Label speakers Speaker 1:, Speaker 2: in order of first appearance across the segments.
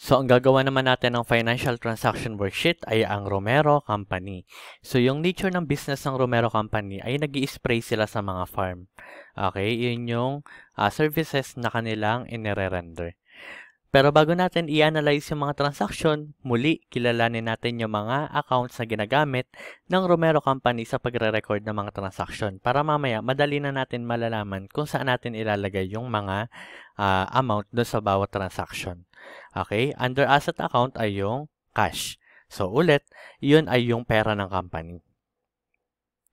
Speaker 1: So, ang gagawa naman natin ng financial transaction worksheet ay ang Romero Company. So, yung nature ng business ng Romero Company ay nag-i-spray sila sa mga farm. Okay, yun yung services na kanilang inire-render. Pero bago natin i-analyze yung mga transaction, muli kilalanin natin yung mga accounts na ginagamit ng Romero Company sa pagre-record ng mga transaction para mamaya madali na natin malalaman kung saan natin ilalagay yung mga amount doon sa bawat transaction. Okay? Under asset account ay yung cash. So ulit, yun ay yung pera ng company.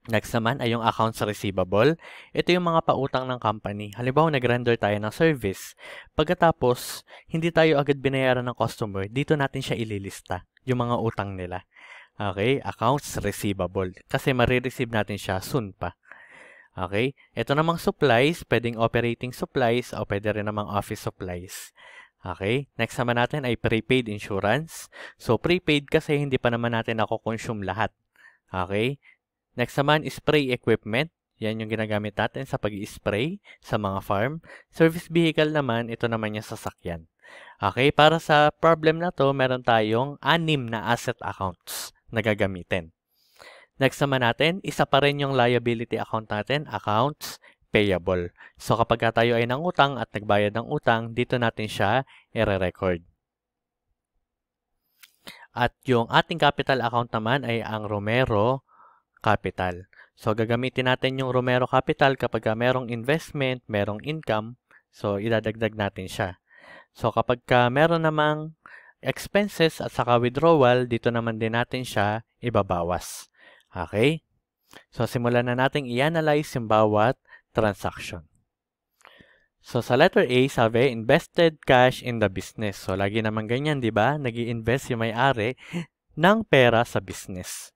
Speaker 1: Next naman ay yung accounts receivable. Ito yung mga pautang ng company. Halimbawa, nag-render tayo ng service. Pagkatapos, hindi tayo agad binayaran ng customer, dito natin siya ililista, yung mga utang nila. Okay? Accounts receivable. Kasi marireceive natin siya soon pa. Okay? Ito namang supplies, pwedeng operating supplies o pwede rin namang office supplies. Okay? Next naman natin ay prepaid insurance. So, prepaid kasi hindi pa naman natin ako-consume lahat. Okay? Next naman, spray equipment. Yan yung ginagamit natin sa pag-i-spray sa mga farm. Service vehicle naman, ito naman yung sasakyan. Okay, para sa problem na to, meron tayong 6 na asset accounts na gagamitin. Next naman natin, isa pa rin yung liability account natin, accounts payable. So kapag tayo ay nangutang at nagbayad ng utang, dito natin siya i-record. At yung ating capital account naman ay ang Romero Capital. So, gagamitin natin yung Romero Capital kapag merong investment, merong income. So, idadagdag natin siya. So, kapag meron namang expenses at saka withdrawal, dito naman din natin siya ibabawas. Okay? So, simulan na natin i-analyze yung bawat transaction. So, sa letter A, sabi, invested cash in the business. So, lagi naman ganyan, di ba? Nag-i-invest yung may-ari ng pera sa business.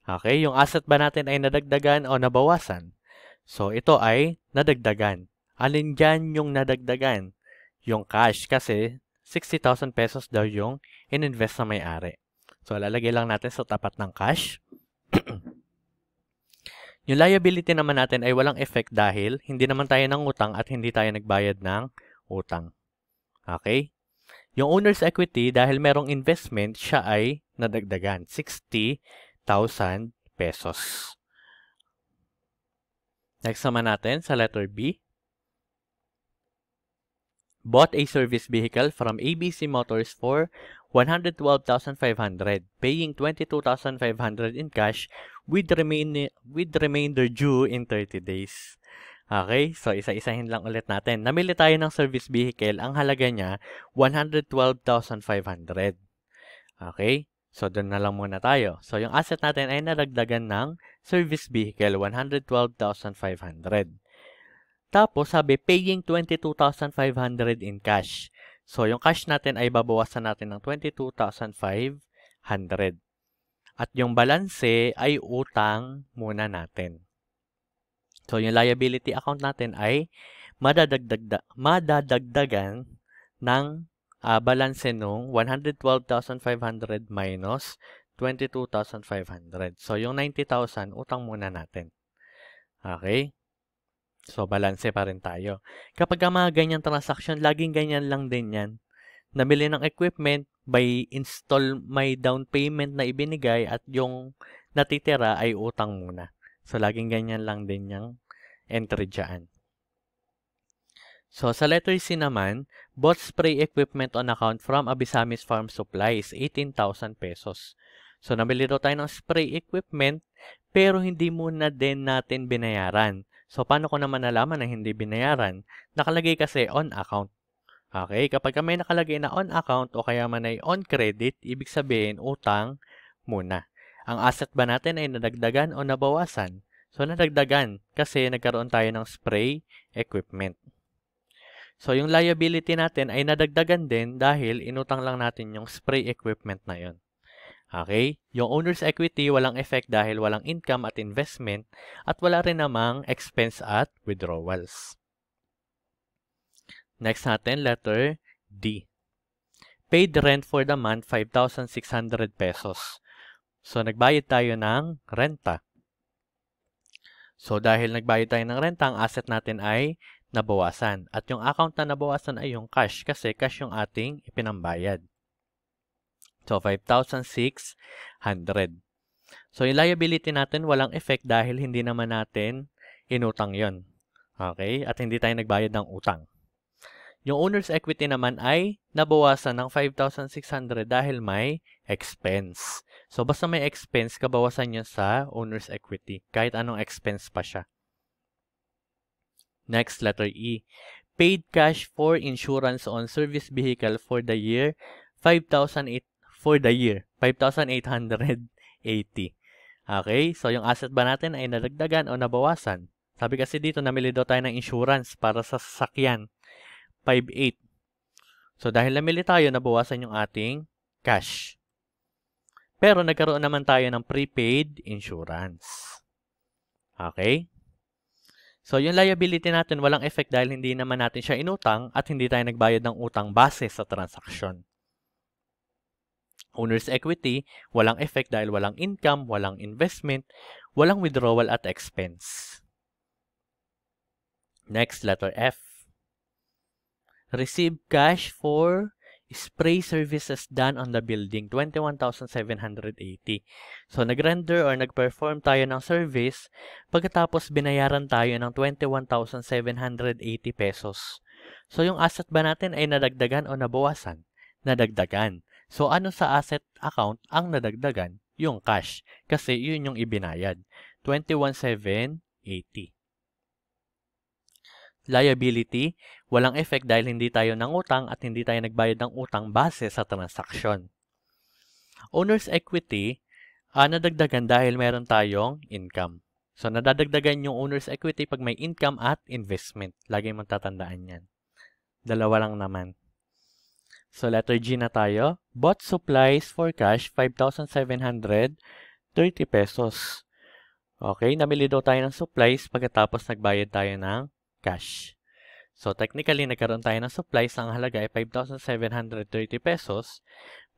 Speaker 1: Okay, yung asset ba natin ay nadagdagan o nabawasan? So, ito ay nadagdagan. Alin dyan yung nadagdagan? Yung cash kasi 60,000 pesos daw yung in-invest na may-ari. So, lalagay lang natin sa tapat ng cash. Yung liability naman natin ay walang effect dahil hindi naman tayo nangutang at hindi tayo nagbayad ng utang. Okay? Yung owner's equity, dahil merong investment, siya ay nadagdagan. 60,000 pesos. Next naman natin sa letter B. Bought a service vehicle from ABC Motors for 112,500, paying 22,500 in cash with remainder due in 30 days. Okay, so isa-isahin lang ulit natin. Namili tayo ng service vehicle, ang halaga niya 112,500. Okay? So, doon na lang muna tayo. So, yung asset natin ay nadagdagan ng service vehicle, 112,500. Tapos, sabi, paying 22,500 in cash. So, yung cash natin ay babawasan natin ng 22,500. At yung balanse ay utang muna natin. So, yung liability account natin ay madadagdagan ng balanse nung 112,500 minus 22,500. So, yung 90,000, utang muna natin. Okay? So, balanse pa rin tayo. Kapag mga ganyang transaction, laging ganyan lang din yan. Nabili ng equipment, may down payment na ibinigay at yung natitira ay utang muna. So, laging ganyan lang din yung entry dyan. So, sa letter C naman, bought spray equipment on account from Abisamis Farm Supplies, 18,000 pesos. So, nabili daw tayo ng spray equipment, pero hindi muna din natin binayaran. So, paano ko naman nalaman na hindi binayaran? Nakalagay kasi on account. Okay, kapag may nakalagay na on account o kaya man ay on credit, ibig sabihin utang muna. Ang asset ba natin ay nadagdagan o nabawasan? So, nadagdagan kasi nagkaroon tayo ng spray equipment. So, yung liability natin ay nadagdagan din dahil inutang lang natin yung spray equipment na yun. Okay? Yung owner's equity, walang effect dahil walang income at investment at wala rin namang expense at withdrawals. Next natin, letter D. Paid rent for the month, 5,600 pesos. So, nagbayad tayo ng renta. So, dahil nagbayad tayo ng renta, ang asset natin ay nabawasan. At yung account na nabawasan ay yung cash kasi cash yung ating ipinambayad. So, 5,600. So, yung liability natin walang effect dahil hindi naman natin inutang yon. Okay? At hindi tayo nagbayad ng utang. Yung owner's equity naman ay nabawasan ng 5,600 dahil may expense. So, basta may expense, kabawasan yun sa owner's equity. Kahit anong expense pa siya. Next, letter E. Paid cash for insurance on service vehicle for the year 5,880. Okay? So, yung asset ba natin ay nadagdagan o nabawasan? Sabi kasi dito, namili daw tayo ng insurance para sa sasakyan. 5,800. So, dahil namili tayo, nabawasan yung ating cash. Pero, nagkaroon naman tayo ng prepaid insurance. Okay? So, yung liability natin walang effect dahil hindi naman natin siya inutang at hindi tayo nagbayad ng utang base sa transaksyon. Owner's equity, walang effect dahil walang income, walang investment, walang withdrawal at expense. Next, letter F. Receive cash for spray services done on the building, 21,780. So, nag-render or nag-perform tayo ng service, pagkatapos binayaran tayo ng 21,780 pesos. So, yung asset ba natin ay nadagdagan o nabawasan? Nadagdagan. So, ano sa asset account ang nadagdagan? Yung cash. Kasi yun yung ibinayad. 21,780. Liability, walang effect dahil hindi tayo nangutang at hindi tayo nagbayad ng utang base sa transaksyon. Owner's equity, nadagdagan dahil meron tayong income. So, nadadagdagan yung owner's equity pag may income at investment. Lagi mong tatandaan yan. Dalawa lang naman. So, letter G na tayo. Bought supplies for cash, 5,730 pesos. Okay, namili daw tayo ng supplies pagkatapos nagbayad tayo ng cash. So, technically, nagkaroon tayo ng supplies. Ang halaga ay 5,730 pesos.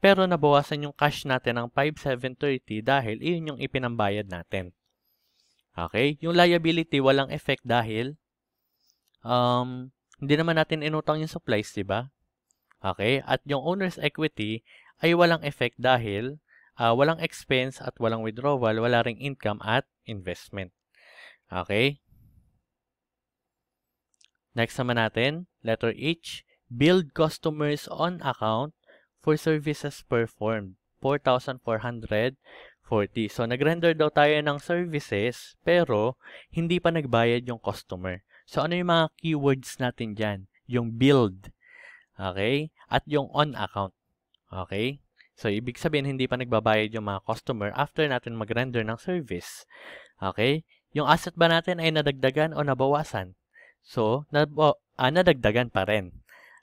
Speaker 1: Pero, nabawasan yung cash natin ng 5,730 dahil iyon yung ipinambayad natin. Okay? Yung liability, walang effect dahil hindi naman natin inutang yung supplies, diba? Okay? At yung owner's equity ay walang effect dahil walang expense at walang withdrawal, wala ring income at investment. Okay? Next naman natin, letter H, billed customers on account for services performed, 4,440. So, nag-render daw tayo ng services, pero hindi pa nagbayad yung customer. So, ano yung mga keywords natin dyan? Yung billed, okay? At yung on account, okay? So, ibig sabihin, hindi pa nagbabayad yung mga customer after natin mag-render ng service. Okay? Yung asset ba natin ay nadagdagan o nabawasan? So, nadagdagan pa rin.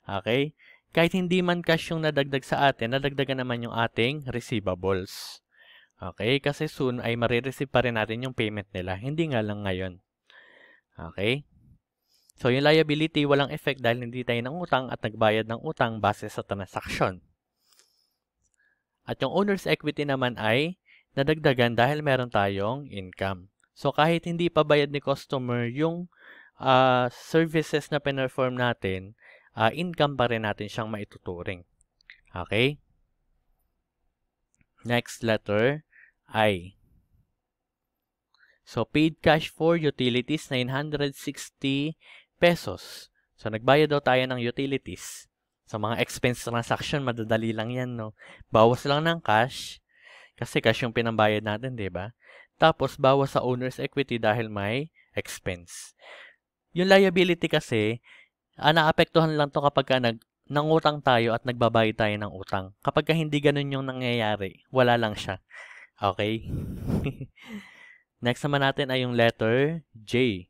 Speaker 1: Okay? Kahit hindi man cash yung nadagdag sa atin, nadagdagan naman yung ating receivables. Okay? Kasi soon ay marireceive pa rin natin yung payment nila. Hindi nga lang ngayon. Okay? So, yung liability, walang effect dahil hindi tayo ng utang at nagbayad ng utang base sa transaksyon. At yung owner's equity naman ay nadagdagan dahil meron tayong income. So, kahit hindi pa bayad ni customer yung services na perform natin, income pa rin natin siyang maituturing. Okay? Next letter, I. So, paid cash for utilities, 960 pesos. So, nagbayad daw tayo ng utilities. So, mga expense transaction, madadali lang yan, no? Bawas lang ng cash, kasi cash yung pinambayad natin, di ba? Tapos, bawas sa owner's equity dahil may expense. Yung liability kasi, naapektuhan lang to kapag nangutang tayo at nagbabayad tayo ng utang. Kapag hindi ganun yung nangyayari, wala lang siya. Okay? Next naman natin ay yung letter J.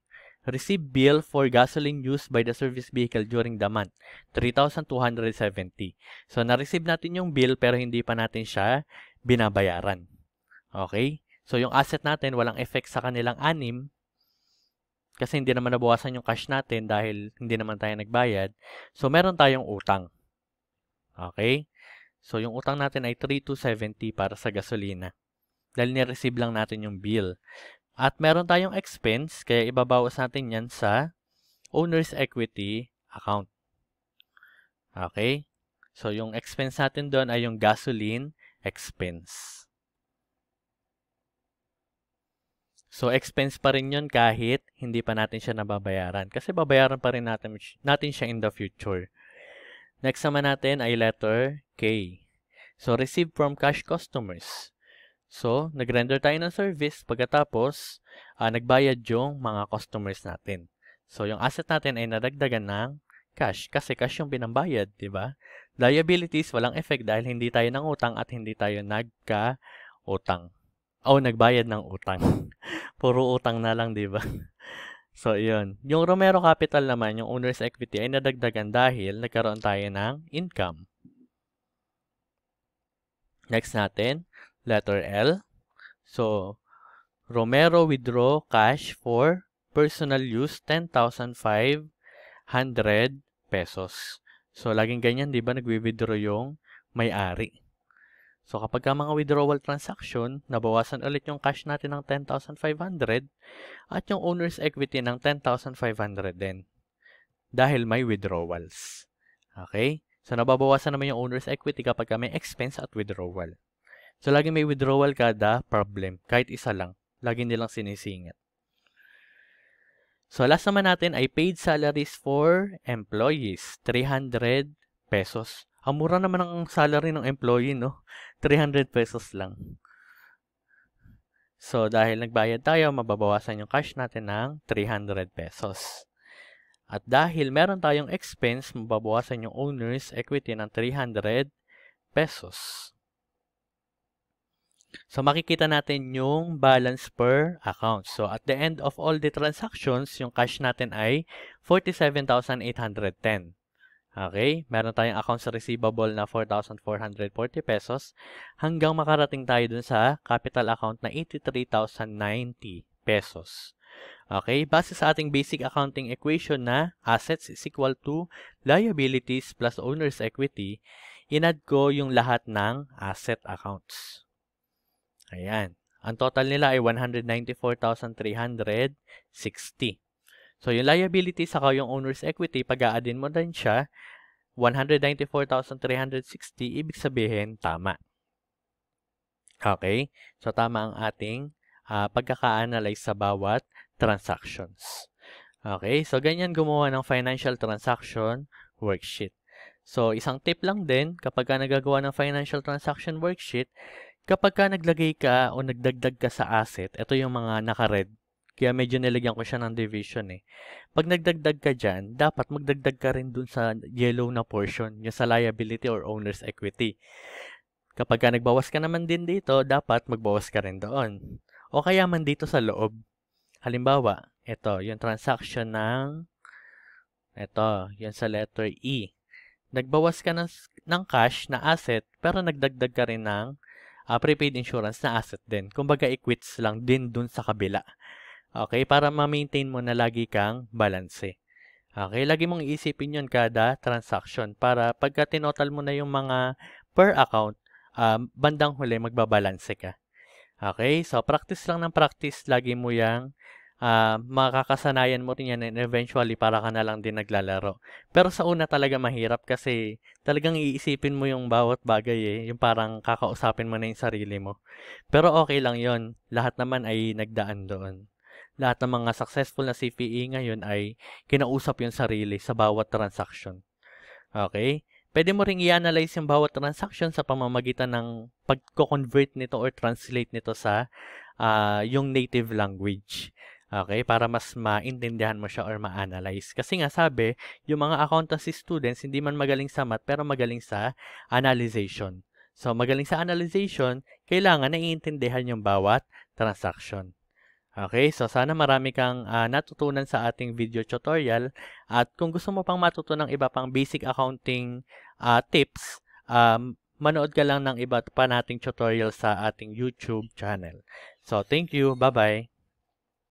Speaker 1: Receive bill for gasoline used by the service vehicle during the month, 3,270. So, na-receive natin yung bill pero hindi pa natin siya binabayaran. Okay? So, yung asset natin, walang effect sa kanilang 6 kasi hindi naman nabawasan yung cash natin dahil hindi naman tayo nagbayad. So, meron tayong utang. Okay? So, yung utang natin ay 3,270 para sa gasolina. Dahil ni-receive lang natin yung bill. At meron tayong expense, kaya ibabawas natin yan sa owner's equity account. Okay? So, yung expense natin doon ay yung gasoline expense. So, expense pa rin yun kahit hindi pa natin siya nababayaran. Kasi babayaran pa rin natin siya in the future. Next naman natin ay letter K. So, receive from cash customers. So, nag-render tayo ng service. Pagkatapos, nagbayad yung mga customers natin. So, yung asset natin ay nadagdagan ng cash. Kasi cash yung pinambayad, di ba? Liabilities, walang effect dahil hindi tayo nang utang at hindi tayo nagka-utang. Nagbayad ng utang. Puro utang na lang, di ba? So, yun. Yung Romero Capital naman, yung owner's equity, ay nadagdagan dahil nagkaroon tayo ng income. Next natin, letter L. So, Romero withdraw cash for personal use, 10,500 pesos. So, laging ganyan, di ba? Nagwi-withdraw yung may-ari. So, kapag mga withdrawal transaction, nabawasan ulit yung cash natin ng 10,500 at yung owner's equity ng 10,500 din dahil may withdrawals. Okay? So, nababawasan naman yung owner's equity kapag may expense at withdrawal. So, lagi may withdrawal kada problem. Kahit isa lang. Lagi nilang sinisingit. So, last naman natin ay paid salaries for employees. 300 pesos. Ang mura naman ang salary ng employee, no? 300 pesos lang. So, dahil nagbayad tayo, mababawasan yung cash natin ng 300 pesos. At dahil meron tayong expense, mababawasan yung owner's equity ng 300 pesos. So, makikita natin yung balance per account. So, at the end of all the transactions, yung cash natin ay 47,810. Okay? Meron tayong accounts receivable na 4,440 pesos hanggang makarating tayo dun sa capital account na 83,090 pesos. Okay? Base sa ating basic accounting equation na assets is equal to liabilities plus owner's equity, inad ko yung lahat ng asset accounts. Ayan. Ang total nila ay 194,360. So, yung liability saka yung owner's equity, pag-a-addin mo din siya, 194,360, ibig sabihin, tama. Okay? So, tama ang ating pagkaka-analyze sa bawat transactions. Okay? So, ganyan gumawa ng financial transaction worksheet. So, isang tip lang din, kapag ka nagagawa ng financial transaction worksheet, kapag ka naglagay ka o nagdagdag ka sa asset, ito yung mga naka-red. Kaya medyo nilagyan ko siya ng division eh. Pag nagdagdag ka dyan, dapat magdagdag ka rin dun sa yellow na portion, yung sa liability or owner's equity. Kapag ka nagbawas ka naman din dito, dapat magbawas ka rin doon. O kaya man dito sa loob. Halimbawa, ito, yung transaction ng, ito, yung sa letter E. Nagbawas ka ng cash na asset, pero nagdagdag ka rin ng prepaid insurance na asset din. Kumbaga, equates lang din dun sa kabila. Okay, para ma-maintain mo na lagi kang balanse. Okay, lagi mong iisipin yun kada transaction para pagka tinotal mo na yung mga per account, bandang huli magbabalanse ka. Okay, so practice lang ng practice, lagi mo yang makakasanayan mo rin yan and eventually para ka na lang din naglalaro. Pero sa una talaga mahirap kasi talagang iisipin mo yung bawat bagay eh, yung parang kakausapin mo na yung sarili mo. Pero okay lang yon, lahat naman ay nagdaan doon. Lahat ng mga successful na CPE ngayon ay kinausap yung sarili sa bawat transaction. Okay? Pwede mo ring i-analyze yung bawat transaction sa pamamagitan ng pag-convert nito or translate nito sa yung native language. Okay? Para mas maintindihan mo siya or ma-analyze. Kasi nga sabi, yung mga accountancy students, hindi man magaling sa math, pero magaling sa analyzation. So, magaling sa analyzation, kailangan naiintindihan yung bawat transaction. Okay, so sana marami kang natutunan sa ating video tutorial at kung gusto mo pang matutunan ng iba pang basic accounting tips, manood ka lang ng iba pa nating tutorial sa ating YouTube channel. So, thank you. Bye-bye.